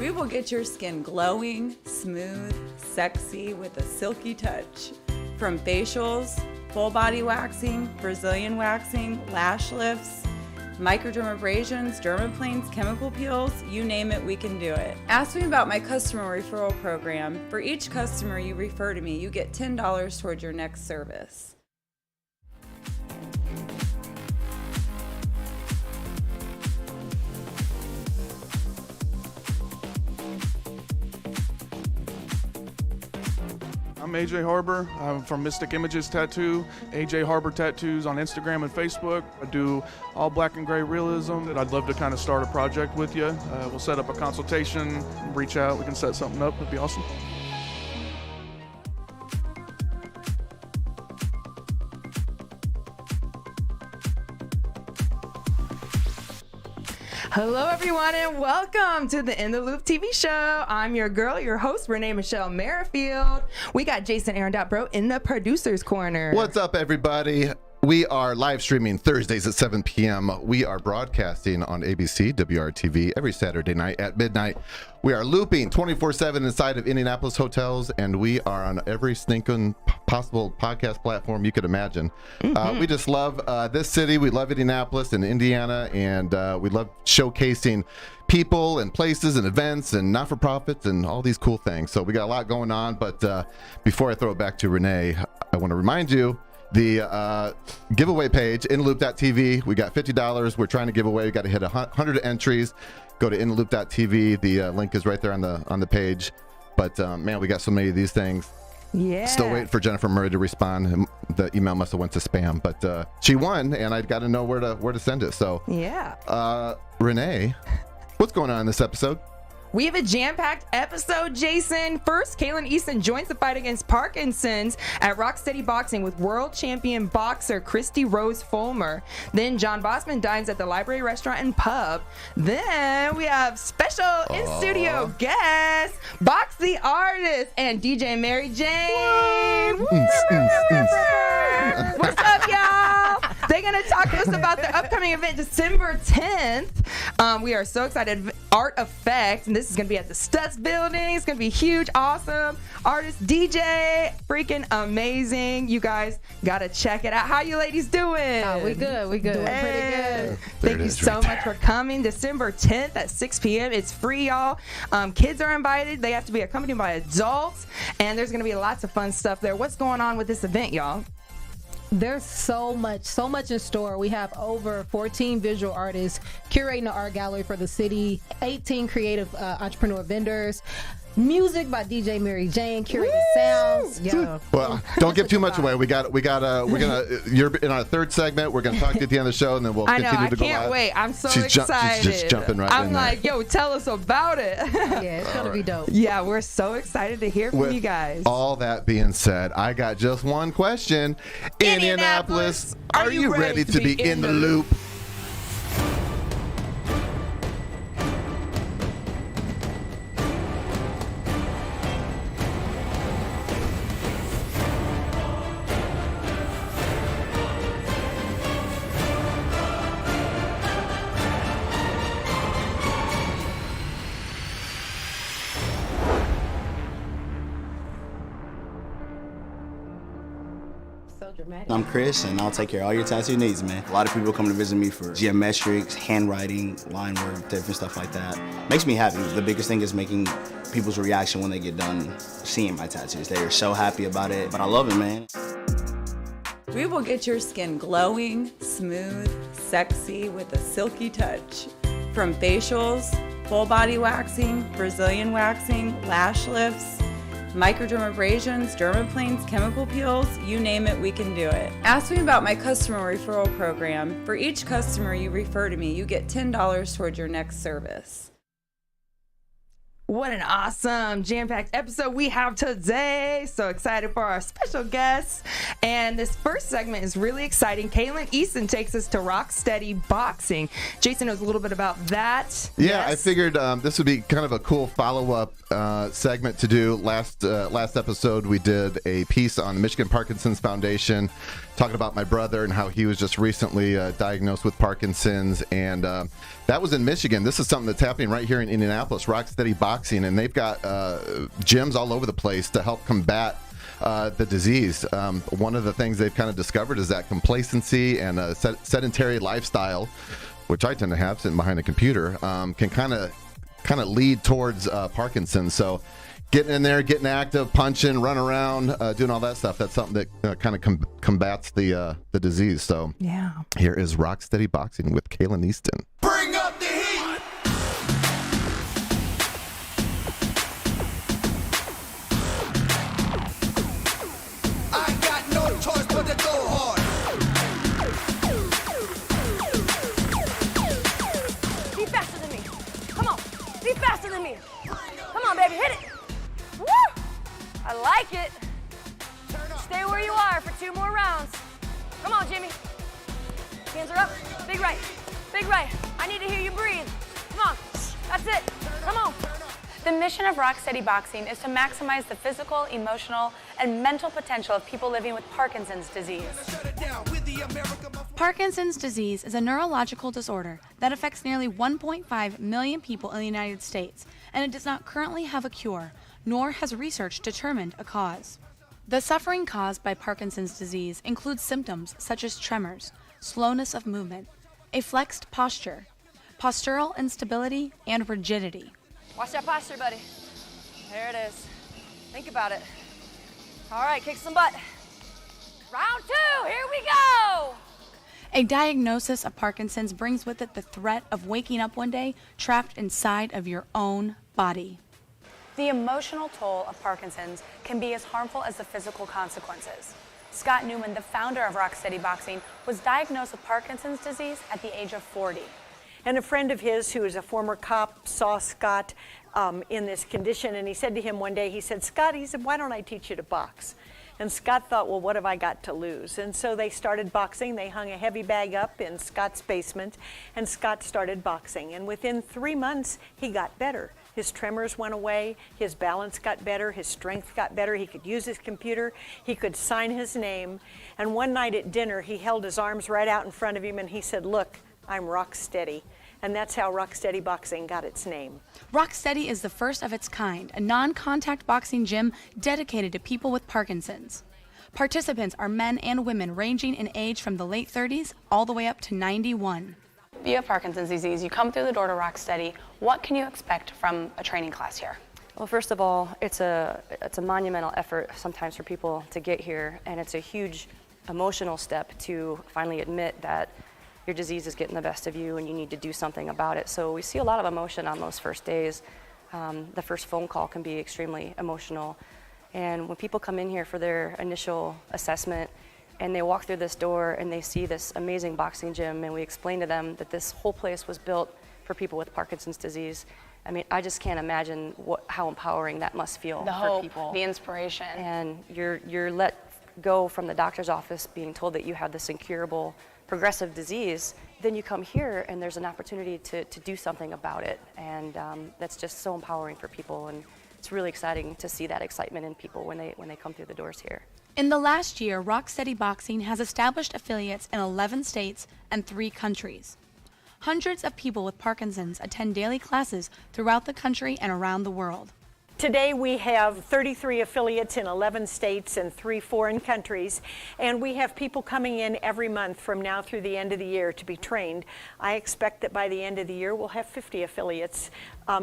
We will get your skin glowing, smooth, sexy with a silky touch. From facials, full body waxing, Brazilian waxing, lash lifts, microdermabrasions, dermaplanes, chemical peels, you name it, we can do it. Ask me about my customer referral program. For each customer you refer to me, you get $10 towards your next service. I'm AJ Harbor. I'm from Mystic Images Tattoo, AJ Harbor Tattoos on Instagram and Facebook. I do all black and gray realism. I'd love to kind of start a project with you. We'll set up a consultation, reach out, we can set something up. It'd be awesome. Hello, everyone, and welcome to the In the Loop TV show. I'm your girl, your host, Renee Michelle Merrifield. We got Jason Aaron.Bro in the producer's corner. What's up, everybody? We are live streaming Thursdays at 7 p.m. We are broadcasting on ABC, WRTV every Saturday night at midnight. We are looping 24/7 inside of Indianapolis hotels, and we are on every stinking possible podcast platform you could imagine. We just love this city. We love Indianapolis and Indiana, and we love showcasing people and places and events and not-for-profits and all these cool things. So we got a lot going on, but before I throw it back to Renee, I want to remind you the giveaway page, inloop.tv. We got $50 we're trying to give away. We got to hit 100 entries. Go to inloop.tv. The link is right there on the page. But man, we got so many of these things. Yeah. Still waiting for Jennifer Murray to respond. The email must have went to spam, but she won, and I got to know where to send it. So yeah. Renee, what's going on in this episode? We have a jam-packed episode, Jason. First, Kaylin Easton joins the fight against Parkinson's at Rock Steady Boxing with world champion boxer Christy Rose Fulmer. Then John Bossman dines at the Library Restaurant and Pub. Then we have special in-studio guest, Box the Artist, and DJ Mary Jane. What's up, y'all? They're going to talk to us about the upcoming event, December 10th. We are so excited. Art Effect, and this is going to be at the Stutz building. It's going to be huge, awesome. Artist, DJ, freaking amazing. You guys got to check it out. How you ladies doing? Oh, we good. Doing pretty good. Thank you so much for coming. December 10th at 6 p.m. It's free, y'all. Kids are invited. They have to be accompanied by adults, and there's going to be lots of fun stuff there. What's going on with this event, y'all? There's so much in store. We have over 14 visual artists curating the art gallery for the city, 18 creative entrepreneur vendors, music by DJ Mary Jane, curated sounds. Yeah. Well, don't give too much away. We're gonna. You're in our third segment. We're gonna talk to you at the end of the show, and then we'll continue to go live. I can't wait. I'm so She's excited. She's just jumping right in I'm like, yo, tell us about it. Yeah, it's gonna be dope. Yeah, we're so excited to hear from you guys. All that being said, I got just one question. Indianapolis, are you ready to be in the loop? I'm Chris, and I'll take care of all your tattoo needs, man. A lot of people come to visit me for geometrics, handwriting, line work, different stuff like that. Makes me happy. The biggest thing is making people's reaction when they get done seeing my tattoos. They are so happy about it, but I love it, man. We will get your skin glowing, smooth, sexy with a silky touch. From facials, full body waxing, Brazilian waxing, lash lifts, microdermabrasions, dermaplanes, chemical peels, you name it, we can do it. Ask me about my customer referral program. For each customer you refer to me, you get $10 towards your next service. What an awesome jam-packed episode we have today. So excited for our special guests. And this first segment is really exciting. Kaylin Easton takes us to Rock Steady Boxing. Jason knows a little bit about that. Yeah, yes. I figured this would be kind of a cool follow-up segment to do. Last episode, we did a piece on the Michigan Parkinson's Foundation, talking about my brother and how he was just recently diagnosed with Parkinson's. And that was in Michigan. This is something that's happening right here in Indianapolis, Rock Steady Boxing. And they've got gyms all over the place to help combat the disease. One of the things they've kind of discovered is that complacency and a sedentary lifestyle, which I tend to have sitting behind a computer, can kind of lead towards Parkinson's. So getting in there, getting active, punching, running around, doing all that stuff, that's something that kind of combats the disease. So yeah, here is Rock Steady Boxing with Kaylin Easton. Bring up the heat! I got no choice but to go hard. Be faster than me. Come on. Be faster than me. Come on, baby. Hit it. Woo! I like it. Stay where you are for 2 more rounds. Come on, Jimmy. Hands are up. Big right. Big right. I need to hear you breathe. Come on. That's it. Come on. The mission of Rock Steady Boxing is to maximize the physical, emotional, and mental potential of people living with Parkinson's disease. Parkinson's disease is a neurological disorder that affects nearly 1.5 million people in the United States, and it does not currently have a cure, nor has research determined a cause. The suffering caused by Parkinson's disease includes symptoms such as tremors, slowness of movement, a flexed posture, postural instability, and rigidity. Watch that posture, buddy. There it is. Think about it. All right, kick some butt. Round 2, here we go. A diagnosis of Parkinson's brings with it the threat of waking up one day trapped inside of your own body. The emotional toll of Parkinson's can be as harmful as the physical consequences. Scott Newman, the founder of Rock Steady Boxing, was diagnosed with Parkinson's disease at the age of 40. And a friend of his who is a former cop saw Scott in this condition, and he said to him one day, he said, Scott, he said, why don't I teach you to box? And Scott thought, well, what have I got to lose? And so they started boxing. They hung a heavy bag up in Scott's basement, and Scott started boxing. And within 3 months, he got better. His tremors went away, his balance got better, his strength got better, he could use his computer, he could sign his name. And one night at dinner, he held his arms right out in front of him, and he said, look, I'm Rock Steady. And that's how Rock Steady Boxing got its name. Rock Steady is the first of its kind, a non-contact boxing gym dedicated to people with Parkinson's. Participants are men and women ranging in age from the late 30s all the way up to 91. You have Parkinson's disease. You come through the door to Rock Steady. What can you expect from a training class here? Well, first of all, it's a monumental effort sometimes for people to get here, and it's a huge emotional step to finally admit that your disease is getting the best of you and you need to do something about it. So we see a lot of emotion on those first days. The first phone call can be extremely emotional. And when people come in here for their initial assessment and they walk through this door and they see this amazing boxing gym and we explain to them that this whole place was built for people with Parkinson's disease, I mean, I just can't imagine how empowering that must feel the for hope, people. The inspiration. And you're let go from the doctor's office being told that you have this incurable progressive disease, then you come here and there's an opportunity to do something about it. And that's just so empowering for people, and it's really exciting to see that excitement in people when they come through the doors here. In the last year, Rock Steady Boxing has established affiliates in 11 states and 3 countries. Hundreds of people with Parkinson's attend daily classes throughout the country and around the world. Today we have 33 affiliates in 11 states and 3 foreign countries, and we have people coming in every month from now through the end of the year to be trained. I expect that by the end of the year we'll have 50 affiliates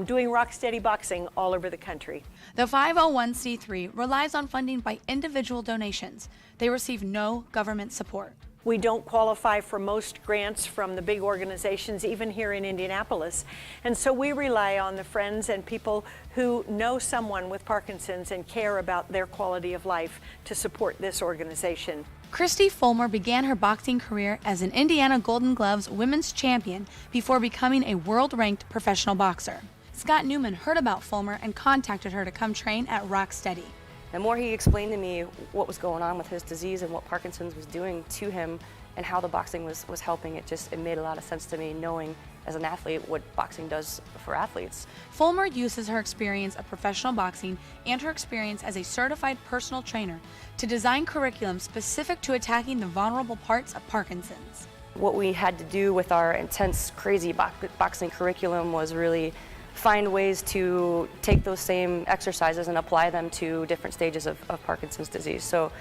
doing Rock Steady Boxing all over the country. The 501c3 relies on funding by individual donations. They receive no government support. We don't qualify for most grants from the big organizations, even here in Indianapolis. And so we rely on the friends and people who know someone with Parkinson's and care about their quality of life to support this organization. Christy Fulmer began her boxing career as an Indiana Golden Gloves women's champion before becoming a world-ranked professional boxer. Scott Newman heard about Fulmer and contacted her to come train at Rock Steady. The more he explained to me what was going on with his disease and what Parkinson's was doing to him and how the boxing was helping, it made a lot of sense to me, knowing as an athlete what boxing does for athletes. Fulmer uses her experience of professional boxing and her experience as a certified personal trainer to design curriculum specific to attacking the vulnerable parts of Parkinson's. What we had to do with our intense, crazy boxing curriculum was really find ways to take those same exercises and apply them to different stages of Parkinson's disease. So,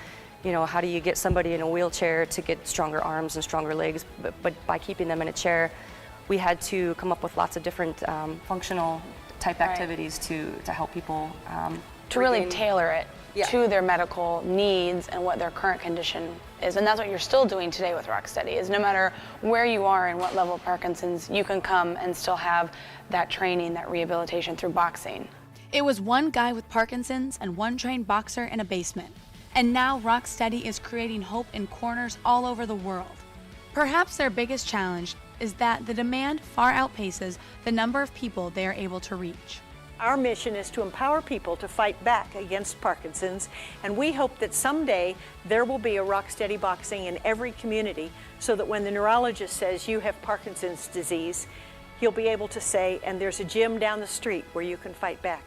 you know, how do you get somebody in a wheelchair to get stronger arms and stronger legs, but by keeping them in a chair, we had to come up with lots of different functional type activities to help people. To really tailor it to their medical needs and what their current condition is. And that's what you're still doing today with Rock Steady, is no matter where you are and what level of Parkinson's, you can come and still have that training, that rehabilitation through boxing. It was one guy with Parkinson's and one trained boxer in a basement. And now Rock Steady is creating hope in corners all over the world. Perhaps their biggest challenge is that the demand far outpaces the number of people they are able to reach. Our mission is to empower people to fight back against Parkinson's, and we hope that someday there will be a Rock Steady Boxing in every community, so that when the neurologist says you have Parkinson's disease, he'll be able to say, and there's a gym down the street where you can fight back.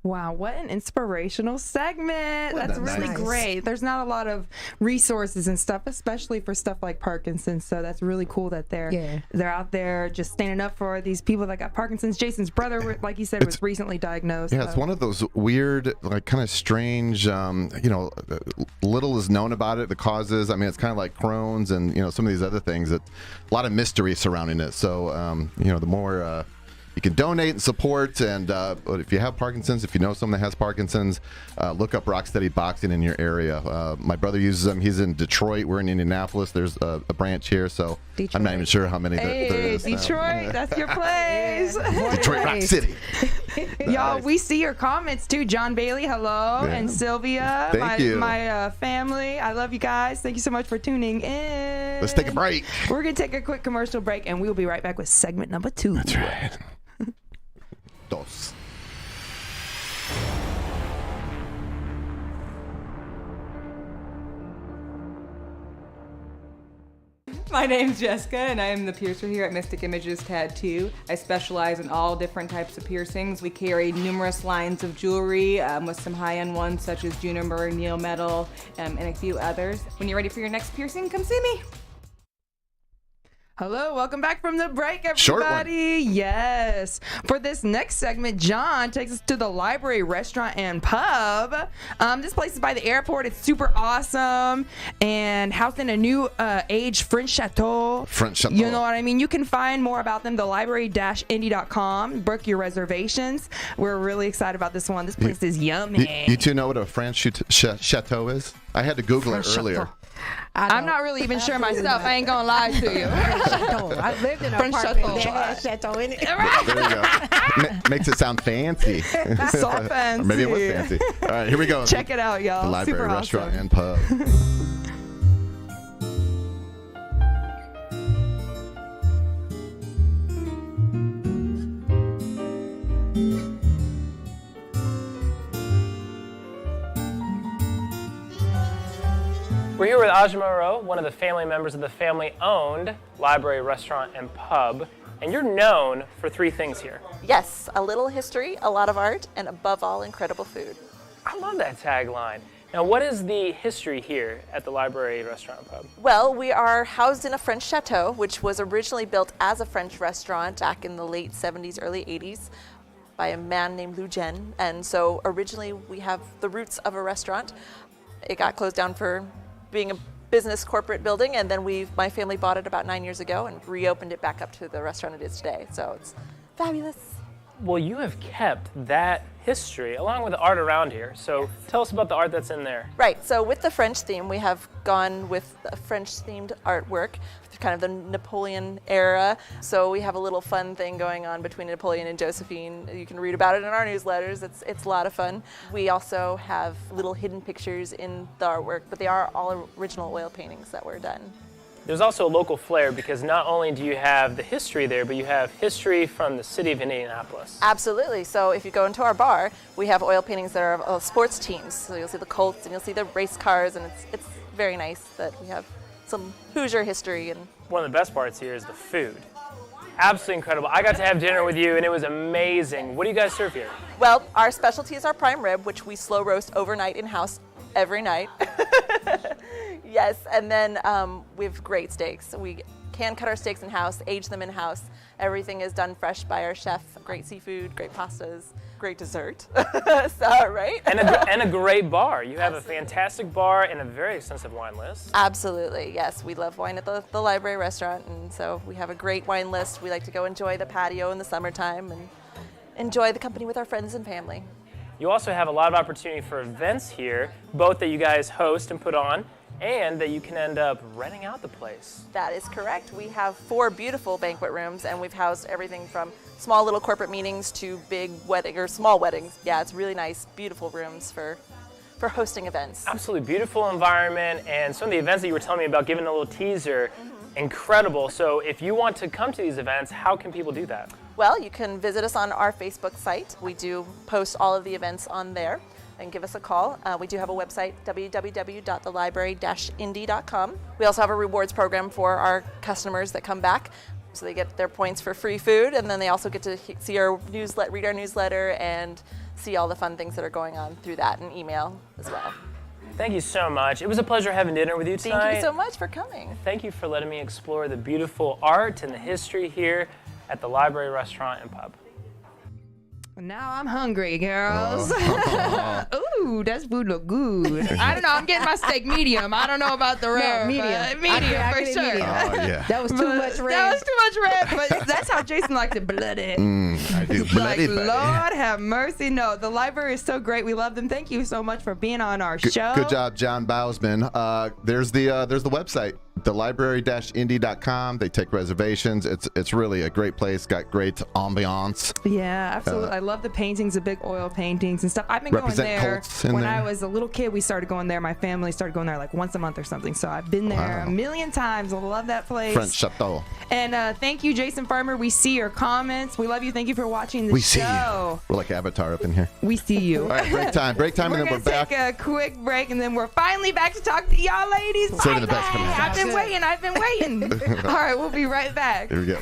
Wow, what an inspirational segment. Wasn't That's that really nice? great. There's not a lot of resources and stuff, especially for stuff like Parkinson's. So that's really cool that they're out there just standing up for these people that got Parkinson's. Jason's brother, like you said, was recently diagnosed. Yeah, it's one of those weird, like kind of strange, little is known about it, the causes. I mean, it's kind of like Crohn's and, some of these other things. That a lot of mystery surrounding it. So, the more you can donate and support, and if you have Parkinson's, if you know someone that has Parkinson's, look up Rock Steady Boxing in your area. My brother uses them. He's in Detroit. We're in Indianapolis. There's a branch here, so Detroit. I'm not even sure how many there is. Detroit, that's your place. Detroit, Rock City. Y'all, we see your comments too. John Bailey, hello, and Sylvia, my family. I love you guys. Thank you so much for tuning in. Let's take a break. We're going to take a quick commercial break, and we'll be right back with segment number 2. That's right. Dos. My name's Jessica, and I am the piercer here at Mystic Images Tattoo. I specialize in all different types of piercings. We carry numerous lines of jewelry with some high-end ones such as juniper, needle metal, and a few others. When you're ready for your next piercing, come see me. Hello, welcome back from the break, everybody. Short one. Yes. For this next segment, John takes us to the Library Restaurant and Pub. This place is by the airport. It's super awesome and housed in a new age French Chateau. French Chateau. You know what I mean? You can find more about them, thelibrary-indy.com. Book your reservations. We're really excited about this one. This place is yummy. You two know what a French Chateau is? I I had to Google it earlier. I'm not really even sure myself. I ain't gonna lie to you. I lived in a French apartment Chateau. that had Chateau in it. There you go. Makes it sound fancy. So fancy. Or maybe it was fancy. All right, here we go. Check it out, y'all. The Library, Super Restaurant, awesome. and Pub. We're here with Aja Moreau, one of the family members of the family-owned Library, Restaurant, and Pub, and you're known for three things here. Yes, a little history, a lot of art, and above all, incredible food. I love that tagline. Now, what is the history here at the Library, Restaurant, and Pub? Well, we are housed in a French chateau, which was originally built as a French restaurant back in the late 70s, early 80s by a man named Lou Gen. And so originally we have the roots of a restaurant. It got closed down for being a business corporate building, and then my family bought it about 9 years ago and reopened it back up to the restaurant it is today. So it's fabulous. Well, you have kept that history along with the art around here. So tell us about the art that's in there. Right, so with the French theme, we have gone with a French-themed artwork, kind of the Napoleon-era. So we have a little fun thing going on between Napoleon and Josephine. You can read about it in our newsletters. It's a lot of fun. We also have little hidden pictures in the artwork, but they are all original oil paintings that were done. There's also a local flair because not only do you have the history there, but you have history from the city of Indianapolis. Absolutely. So if you go into our bar, we have oil paintings that are of sports teams. So you'll see the Colts and you'll see the race cars, and it's very nice that we have some Hoosier history. And one of the best parts here is the food. Absolutely incredible. I got to have dinner with you and it was amazing. What do you guys serve here? Well, our specialty is our prime rib, which we slow roast overnight in-house every night. Yes, and then we have great steaks. We can cut our steaks in-house, age them in-house. Everything is done fresh by our chef. Great seafood, great pastas, great dessert. So, right? And a great bar. You have a fantastic bar and a very extensive wine list. Absolutely, yes. We love wine at the Library restaurant, and so we have a great wine list. We like to go enjoy the patio in the summertime and enjoy the company with our friends and family. You also have a lot of opportunity for events here, both that you guys host and put on, and that you can end up renting out the place. That is correct. We have 4 beautiful banquet rooms, and we've housed everything from small little corporate meetings to big wedding or small weddings. Yeah, it's really nice, beautiful rooms for hosting events. Absolutely beautiful environment, and some of the events that you were telling me about, giving a little teaser, incredible. So if you want to come to these events, how can people do that? Well, you can visit us on our Facebook site. We do post all of the events on there. And give us a call. We do have a website, www.thelibrary-indy.com. We also have a rewards program for our customers that come back. So they get their points for free food, and then they also get to see our newsletter, read our newsletter, and see all the fun things that are going on through that and email as well. Thank you so much. It was a pleasure having dinner with you tonight. Thank you so much for coming. Thank you for letting me explore the beautiful art and the history here at the Library Restaurant and Pub. Now I'm hungry, girls. Ooh, that food look good. I don't know. I'm getting my steak medium. I don't know about the rare. No, medium. Medium for sure. Medium. Oh, yeah. That was too much red. That was too much red, but that's how Jason likes it blooded. I do. Bloody, Like, Lord have mercy. No, the library is so great. We love them. Thank you so much for being on our show. Good job, John Bausman. There's the website, thelibrary-indy.com. They take reservations. It's really a great place. Got great ambiance. Yeah, absolutely. I love the paintings, the big oil paintings and stuff. I've been going there when I was a little kid. We started going there. My family started going there like once a month or something. So I've been there a million times. I love that place. French Chateau. And thank you, Jason Farmer. We see your comments. We love you. Thank you for watching the show. We see you. We're like Avatar up in here. We see you. All right, break time. Break time, and then we're back. We're going to take a quick break, and then we're finally back to talk to y'all ladies. Saving the best for last. I've been waiting. All right, we'll be right back. Here we go.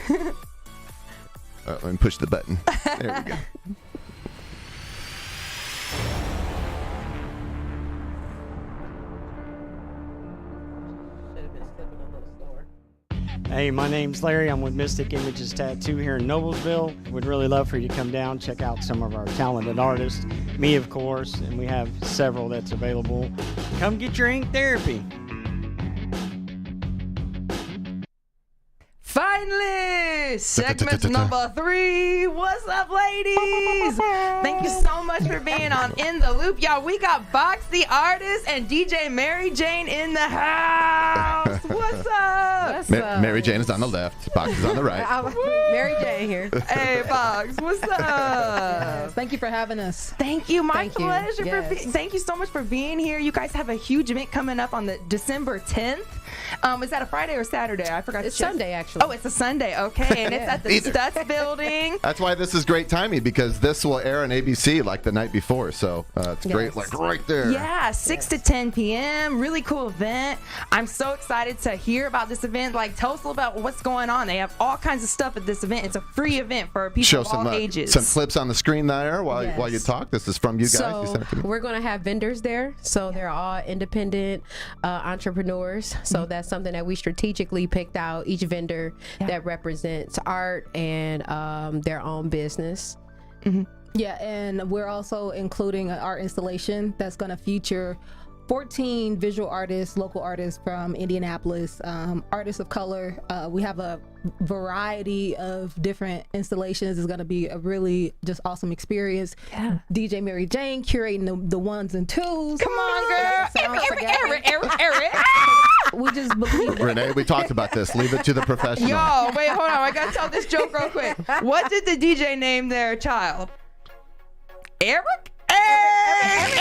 Let me push the button. There we go. Hey, my name's Larry. I'm with Mystic Images Tattoo here in Noblesville. We'd really love for you to come down, check out some of our talented artists. Me, of course, and we have several that's available. Come get your ink therapy. Finally, segment number 3. What's up, ladies? Thank you so much for being on In the Loop. Y'all, we got Box the Artist and DJ Mary Jane in the house. What's up? Mary Jane is on the left. Box is on the right. Mary Jane here. Hey, Box, what's up? Yes, thank you for having us. Thank you. My Thank you. pleasure. Yes. Thank you so much for being here. You guys have a huge event coming up on the December 10th. Is that a Friday or Saturday? I forgot. It's Sunday, actually. Oh, it's a Sunday. Okay, and it's at the Stutz building. That's why this is great timing, because this will air on ABC like the night before. So it's great, like right there. Yeah, 6 to 10 p.m. Really cool event. I'm so excited to hear about this event. Like, tell us about what's going on. They have all kinds of stuff at this event. It's a free event for people Show of all ages. some clips on the screen there while you talk. This is from you guys. So you sent it to me. we're going to have vendors there. So they're all independent entrepreneurs. So that's something that we strategically picked out. Each vendor that represents art and their own business. Yeah, and we're also including an art installation that's going to feature 14 visual artists, local artists from Indianapolis, artists of color. We have a variety of different installations. It's going to be a really just awesome experience. Yeah. DJ Mary Jane curating the ones and twos. Come on, girl. Eric. We just believe. Renee, we talked about this. Leave it to the professional. Yo, wait, hold on. I got to tell this joke real quick. What did the DJ name their child? Eric? Eric.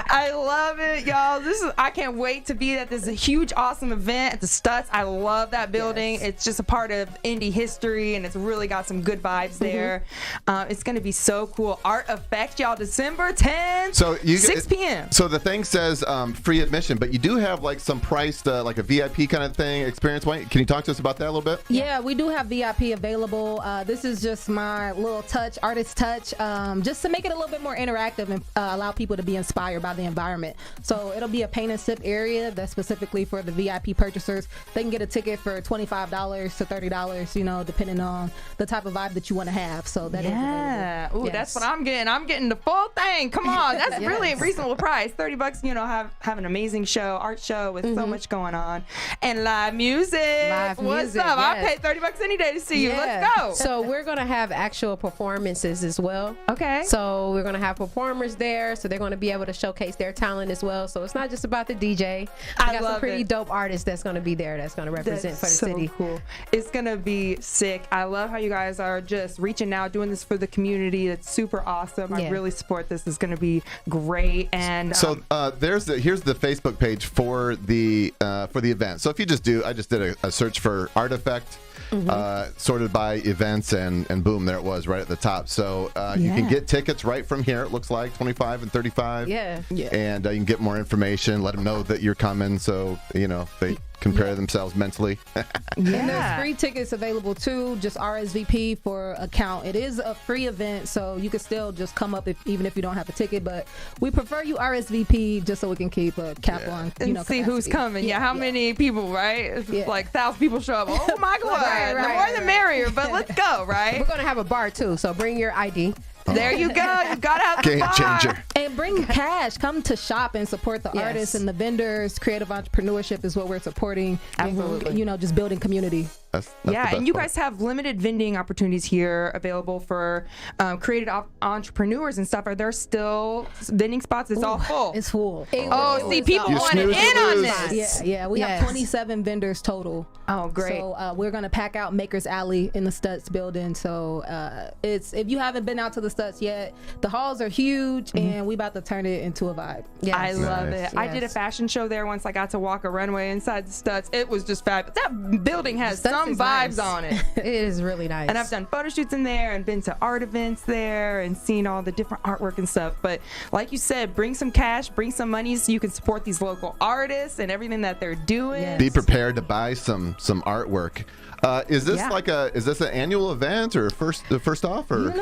I love it, y'all. I can't wait to be at this huge, awesome event at the Stutz. I love that building. Yes. It's just a part of indie history, and it's really got some good vibes there. It's going to be so cool. Art Effect, y'all, December 10th, 6 p.m. So the thing says free admission, but you do have like some priced, like a VIP kind of thing experience. Can you talk to us about that a little bit? Yeah, we do have VIP available. This is just my little touch, artist touch, just to make it a little bit more interactive and allow people to be inspired by the environment. So it'll be a paint and sip area that's specifically for the VIP purchasers. They can get a ticket for $25 to $30, depending on the type of vibe that you want to have. So that is available. Ooh, yes. That's what I'm getting. I'm getting the full thing. Come on, that's really a reasonable price. $30, have an amazing show, art show with so much going on, and live music. What's up? Yes. I pay $30 any day to see you. Let's go. So we're gonna have actual performances as well. Okay. So we're gonna have performers there, so they're gonna be able to showcase their talent as well. So it's not just about the DJ. I got some pretty dope artists that's gonna be there. That's gonna represent for the city. Cool. It's gonna be sick. I love how you guys are just reaching out, doing this for the community. It's super awesome. I really support this. It's gonna be great. And so here's the Facebook page for the event. So if you I just did a search for Artifact. Sorted by events, and boom, there it was right at the top. So you can get tickets right from here. It looks like 25 and 35. Yeah. And you can get more information. Let them know that you're coming, so they compare themselves mentally. And there's free tickets available too. Just RSVP for a count. It is a free event, so you can still just come up even if you don't have a ticket. But we prefer you RSVP just so we can keep a cap on. And see capacity. Who's coming. How many people, right? Like 1,000 people show up. Oh my God. The more the merrier, but let's go, right? We're going to have a bar too, so bring your ID. There you go. You got to have the Game bar. changer. And bring cash. Come to shop and support the artists and the vendors. Creative entrepreneurship is what we're supporting. Absolutely. And, just building community. That's and you guys have limited vending opportunities here available for creative entrepreneurs and stuff. Are there still vending spots? It's all full. It's full. See, people wanted in on this. Yeah. We have 27 vendors total. Oh, great. So we're going to pack out Maker's Alley in the Stutz building. So if you haven't been out to the Stutz yet, the halls are huge, and we about to turn it into a vibe. I love it. I did a fashion show there once. I got to walk a runway inside the Stutz. It was just fabulous. That building has some vibes on it. It is really nice. And I've done photo shoots in there and been to art events there and seen all the different artwork and stuff. But like you said, bring some cash, bring some money so you can support these local artists and everything that they're doing. Be prepared to buy some artwork. Is this is this an annual event or first off or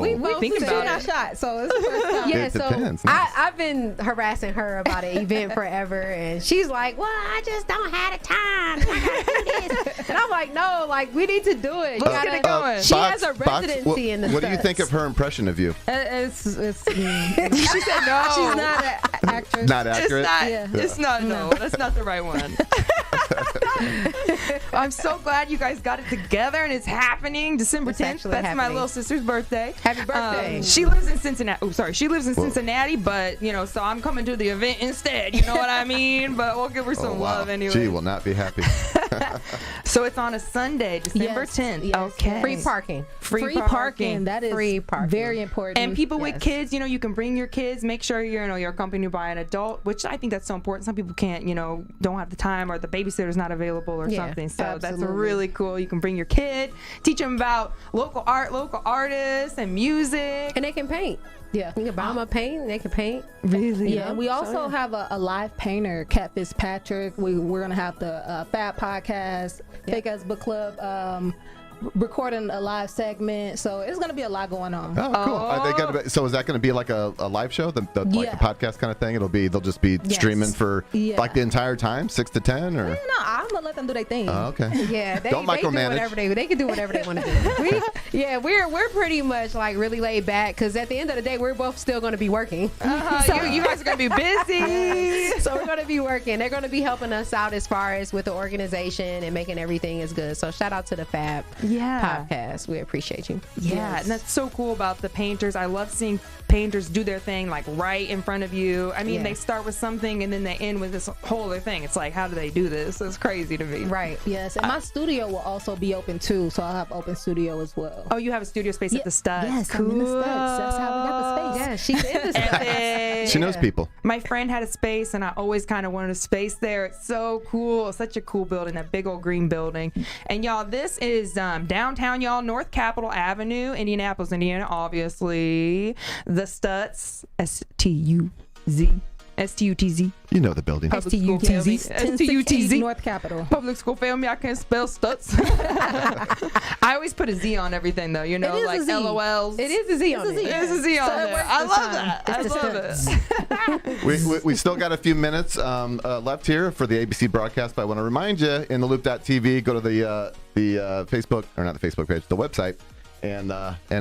we think about it. Shot, so it's the first time. Yeah, it so depends. I've been harassing her about an event forever, and she's like, "Well, I just don't have the time. I gotta do this." And I'm like, "No, we need to do it. Let's get it going." She has a residency in the What do you think of her impression of you? It's she said no. She's not an actress. Not accurate. It's not. No, that's not the right one. I'm so glad you guys got it together and it's happening December 10th. That's my little sister's birthday. Happy birthday. She lives in Cincinnati. Oh, sorry. She lives in Cincinnati, but, so I'm coming to the event instead. You know what I mean? But we'll give her some love anyway. She will not be happy. So it's on a Sunday, December 10th. Yes. Okay. Free parking. Free parking. That is free parking. Very important. And people with kids, you can bring your kids. Make sure you're accompanied by an adult, which I think that's so important. Some people can't, don't have the time or the babysitter's not available or something. So that's really cool. You can bring your kid, teach them about local art, local artists, and music. And they can paint. Yeah. You can buy them a paint and they can paint. Really? Yeah. We also have a live painter, Kat Fitzpatrick. We're going to have the Fab Podcast, Fake As Book Club. recording a live segment, so it's gonna be a lot going on. Oh, cool. Are they gonna so is that going to be like a live show, like a podcast kind of thing? They'll just be streaming for like the entire time, 6 to 10, or? No, I'm gonna let them do their thing. Oh, okay. Yeah, Don't micromanage. They can do whatever they want to do. We're pretty much like really laid back because at the end of the day, we're both still going to be working. You guys are gonna be busy. So we're going to be working. They're going to be helping us out as far as with the organization and making everything as good. So shout out to the Fab podcast. We appreciate you. Yeah, and that's so cool about the painters. I love seeing painters do their thing like right in front of you. I mean, they start with something and then they end with this whole other thing. It's like, how do they do this? It's crazy to me. Right. Yes, and my studio will also be open too, so I'll have open studio as well. Oh, you have a studio space at the Studs? Yes, cool. I'm in the Studs. That's how we got the space. Yeah, she's in the Studs. She knows people. My friend had a space, and I always kind of wanted a space there. It's so cool. It's such a cool building, that big old green building. And y'all, this is downtown, y'all, North Capitol Avenue, Indianapolis, Indiana, obviously. The Studs, S-T-U-Z. S-T-U-T-Z. You know the building. S-T-U-T-Z. S-T-U-T-Z. North Capitol. Public school family. I can't spell Stutz. I always put a Z on everything, though. You know, like LOLs. It is a Z on it. It is a Z on there. I love that. I love it. We still got a few minutes left here for the ABC broadcast, but I want to remind you, in the loop.tv, go to the Facebook, or not the Facebook page, the website, and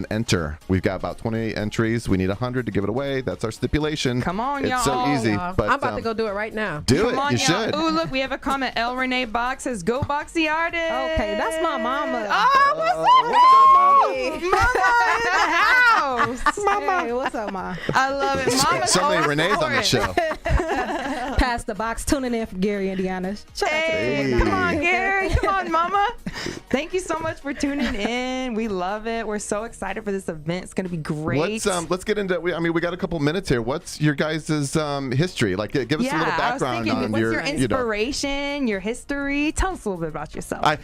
enter. We've got about 28 entries. We need 100 to give it away. That's our stipulation. Come on, y'all. It's so easy. But I'm about to go do it right now. Do it. Come on, You y'all. should. Ooh, look, we have a comment. El Renee Box says, "Go Box the artist." Okay, that's my mama. Oh, what's up, Mama? Mama in the house. Mama, hey, what's up, Ma? I love it. Mama's So many always Renees on the supporting. show. Pass the box. Tuning in for Gary, Indiana. Hey, come on, Gary. Come on, Mama. Thank you so much for tuning in. We love it. We're so excited for this event. It's going to be great. Let's get into. We got a couple minutes here. What's your guys' history? Like, give us a little background on what's your inspiration, your history. Tell us a little bit about yourself. I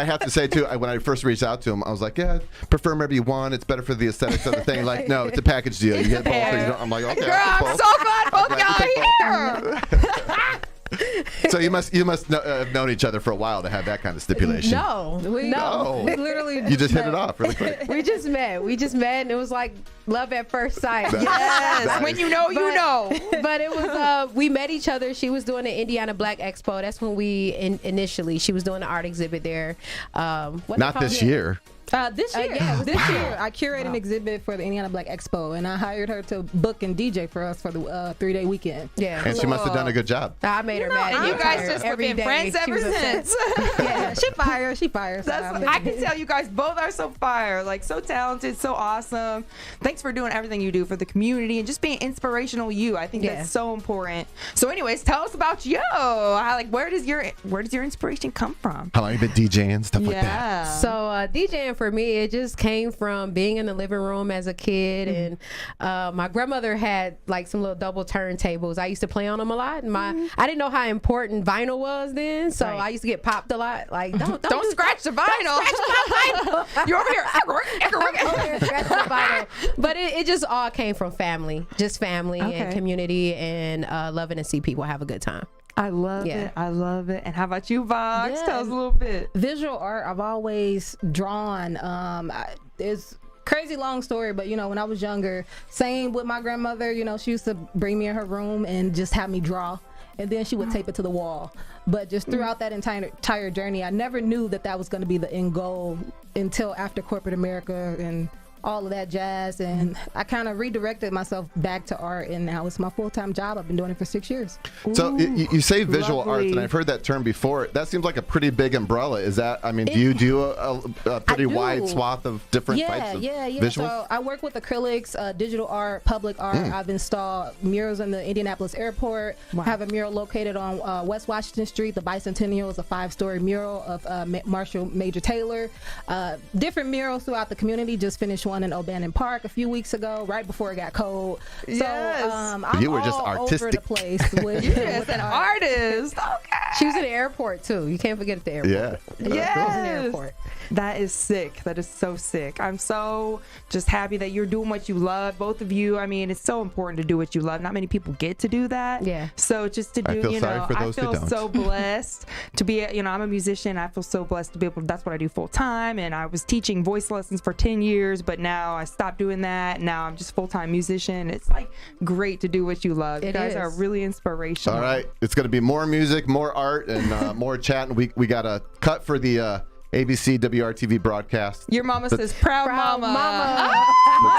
have to say too, when I first reached out to him, I was like, yeah, prefer maybe one. It's better for the aesthetics of the thing. Like, no, it's a package deal. You get both. I'm like, okay. Girl, I'm so glad both y'all are here. So you must have known each other for a while to have that kind of stipulation. No, we literally you just hit it off really quick. We just met, and it was like love at first sight. Yes, when you know, you know. But it was we met each other. She was doing the Indiana Black Expo. That's when we initially. She was doing the art exhibit there. Not this year. This year, this year, I curated an exhibit for the Indiana Black Expo, and I hired her to book and DJ for us for the 3-day weekend. Yeah, and she must have done a good job. I made her mad. And you guys just have been friends ever since. Yeah, she fires. I can tell you guys both are so fire, like so talented, so awesome. Thanks for doing everything you do for the community and just being inspirational. I think that's so important. So, anyways, tell us about you. Where does your inspiration come from? How long you been DJing, stuff like that? So DJing for me, it just came from being in the living room as a kid, and my grandmother had like some little double turntables. I used to play on them a lot, and I didn't know how important vinyl was then, so I used to get popped a lot. Like, don't scratch the vinyl. Don't scratch my vinyl. You're over here. Scratch the vinyl. But it just all came from family, and community, and loving to see people have a good time. I love it. I love it. And how about you, Vox? Tell us a little bit. Visual art, I've always drawn. It's crazy long story, but when I was younger, same with my grandmother, she used to bring me in her room and just have me draw. And then she would tape it to the wall. But just throughout that entire journey, I never knew that was going to be the end goal until after corporate America and all of that jazz, and I kind of redirected myself back to art, and now it's my full-time job. I've been doing it for 6 years. So you say visual arts, and I've heard that term before. That seems like a pretty big umbrella. Is that, do you do a pretty wide swath of different types of visuals? So I work with acrylics, digital art, public art. I've installed murals in the Indianapolis airport. I have a mural located on West Washington Street. The Bicentennial is a 5-story mural of Marshall Major Taylor. Different murals throughout the community. Just finished one in O'Bannon Park a few weeks ago, right before it got cold. So I'm you were just all artistic. over the place. With, You're just an artist. Okay. She was in the airport too. You can't forget the airport. Yeah. Yes. In the airport. That is sick. That is so sick. I'm so just happy that you're doing what you love, both of you. I mean, it's so important to do what you love. Not many people get to do that. Yeah. So just to do, I feel sorry for those I who feel don't. so blessed to be, I'm a musician. I feel so blessed to be able. That's what I do full time. And I was teaching voice lessons for 10 years, but now I stopped doing that. Now I'm just full time musician. It's like great to do what you love. You guys are really inspirational. All right, it's going to be more music, more art, and more chat. And we got a cut for the ABC WRTV broadcast. Your mama says, "Proud mama."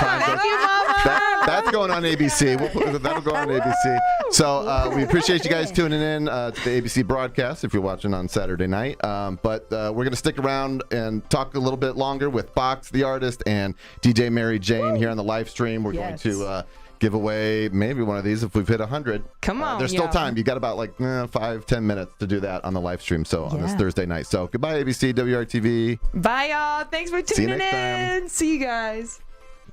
Thank you, mama. That's going on ABC. That'll go on ABC. So we appreciate you guys tuning in to the ABC broadcast if you're watching on Saturday night. But we're going to stick around and talk a little bit longer with Box, the artist, and DJ Mary Jane here on the live stream. We're going to give away maybe one of these if we've hit 100. Come on. There's still time. You got about 5-10 minutes to do that on the live stream. So on this Thursday night. So goodbye, ABC, WRTV. Bye, y'all. Thanks for See you tuning next in. time. See you guys.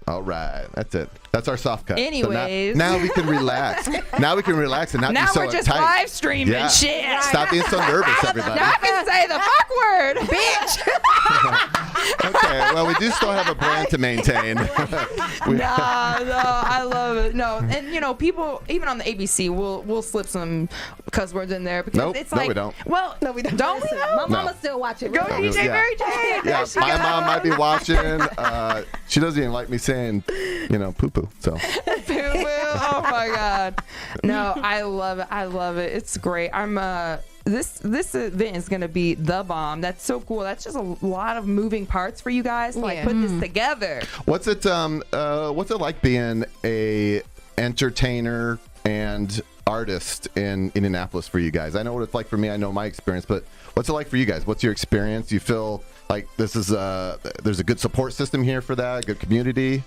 All right, that's it. That's our soft cut. Anyways. So now we can relax. Now we can relax and not Now be so we're just uptight. live streaming shit. Stop being so nervous, everybody. Now I can say the fuck word, bitch. Okay, well, we do still have a brand to maintain. No, I love it. No, and people even on the ABC will slip some cuss words in there because it's like we don't. Well, no, we don't. Don't we? My mama's still watching. Go DJ Mary Jane. Yeah, my mom might be watching. She doesn't even like me saying, poo poo. So. Oh my God. No, I love it. I love it. It's great. I'm this event is gonna be the bomb. That's so cool. That's just a lot of moving parts for you guys to put this together. What's it like being a entertainer and artist in Indianapolis for you guys? I know what it's like for me. I know my experience, but what's it like for you guys? What's your experience? You feel like this is there's a good support system here for that, a good community?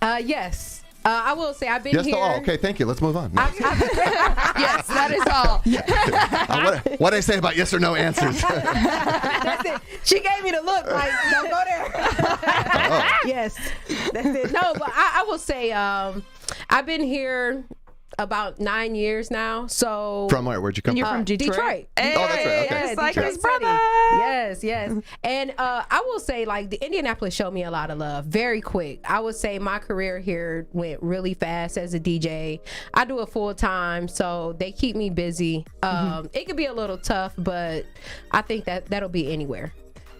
Yes. I will say I've been here. Oh, okay, thank you. Let's move on. Yes, that is all. What did I say about yes or no answers? That's it. She gave me the look like, don't go there. Yes, that's it. No, but I will say I've been here about 9 years now. So from where? Where'd you come from? You're from Detroit. Hey, oh, that's right. Okay. It's like his brother. Yes. And I will say, the Indianapolis showed me a lot of love very quick. I would say my career here went really fast as a DJ. I do it full time, so they keep me busy. It could be a little tough, but I think that'll be anywhere.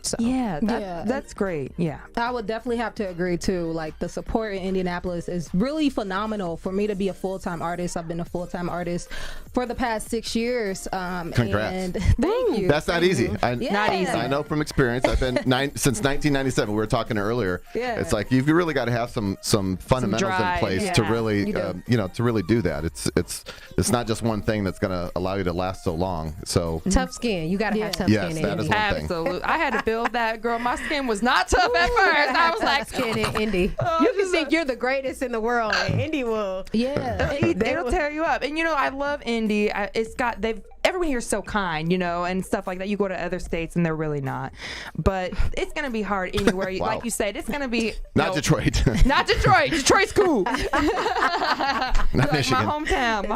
So. That's great. Yeah, I would definitely have to agree too. Like the support in Indianapolis is really phenomenal. For me to be a full-time artist, I've been a full-time artist for the past 6 years. Congrats! And thank you. That's not easy. Not easy. I know from experience. I've been since 1997. We were talking earlier. Yeah. It's like you've really got to have some fundamentals in place to really to really do that. It's not just one thing that's going to allow you to last so long. So tough skin. You got to have tough skin. Yes, that is one thing. Absolutely. I had to build that, girl. My skin was not tough at first. I was like, skin in Indy. You can think you're the greatest in the world, and Indy will. Yeah, it'll tear you up. And I love Indy. Everyone here is so kind, and stuff like that. You go to other states and they're really not. But it's gonna be hard anywhere. Wow. Like you said, it's gonna be not Detroit. Not Detroit. Detroit's cool. Not My Michigan. hometown.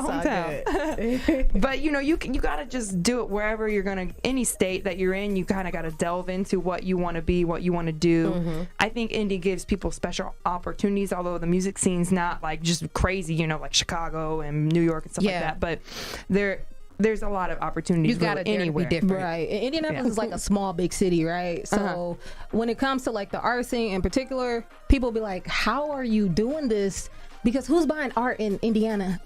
But you gotta just do it wherever you're gonna. Any state that you're in, you kind of gotta delve into what you want to be, what you want to do. I think Indy gives people special opportunities. Although the music scene's not like just crazy, like Chicago and New York and stuff like that. But there's a lot of opportunities. You gotta anywhere. be different. Right. And Indianapolis is like a small, big city, right? So when it comes to like the art scene in particular, people be like, how are you doing this? Because who's buying art in Indiana?